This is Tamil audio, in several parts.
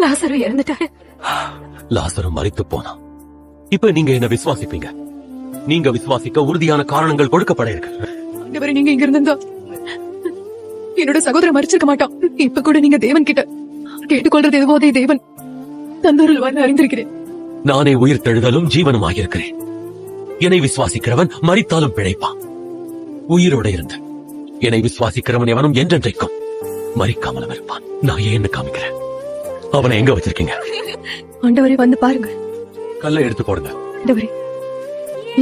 லாசரு இறந்துட்டாரு. லாசரு மரித்து போனா. இப்ப நீங்க என்ன விசுவாசிப்பீங்க? நீங்க விசுவாசிக்க உறுதியான காரணங்கள் கொடுக்கப்பட இருக்கு. ஆண்டவரே, நீங்க இங்க இருந்தா என்னோட சகோதரன் மரிச்சிருக்க மாட்டான். இப்ப கூட நீங்க தேவன் கிட்ட கேட்டுக்கொள்றது எதுவோ அதே தேவன் தந்தூரில் வந்து அறிந்திருக்கிறேன். நானே உயிர் தெழுதலும் ஜீவனுமாயிருக்கிறேன். என்னை விசுவாசிக்கிறவன் மரித்தாலும் பிழைப்பான். உயிரோட இருந்த என்னை விசுவாசிக்கிறவன் எவனும் என்றென்றைக்கும் மரிக்காமலும் இருப்பான். நான் ஏன்னு காமிக்கிறேன். அவனை எங்க வச்சிருக்கீங்க? ஆண்டவரே, வந்து பாருங்க. கல்லை எடுத்து போடுங்க. ஆண்டவரே,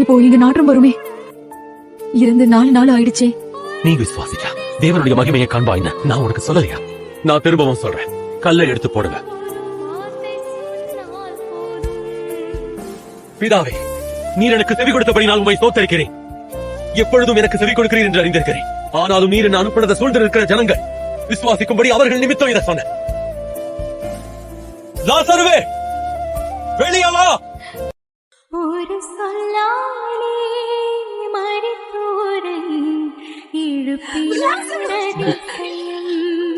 இப்போ இங்க நாற்றம் வருமே. இருந்து 4 நாள் ஆயிடுச்சே. நீ விசுவாசிச்சா தேவனுடைய மகிமையை காண்பாயின்னு நான் உனக்கு சொல்லலையா? நான் திரும்பவும் சொல்றேன், கல்லை எடுத்து போடுங்க. பிதாவே, நீர் எனக்கு செவி கொடுத்தபடி நான் உம்மை ஸ்தோத்தரிக்கிறேன். எப்பொழுதும் எனக்கு செவி கொடுக்கிறீர் என்று அறிந்திருக்கிறேன். ஆனாலும் நீர் என்ன அனுப்பினதை சூழ்ந்து இருக்கிற ஜனங்கள் விசுவாசிக்கும்படி அவர்கள் நிமித்தம் இதை சொன்ன. லாசருவே, வெளியே வா. ஒரு சொல்லாலே மரித்தோரை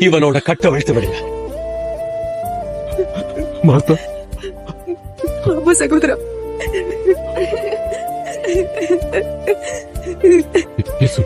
இவனோட கட்ட அவிழ்த்து விடுங்க. மார்த்தா, ஆமா சகோதரா. இயேசு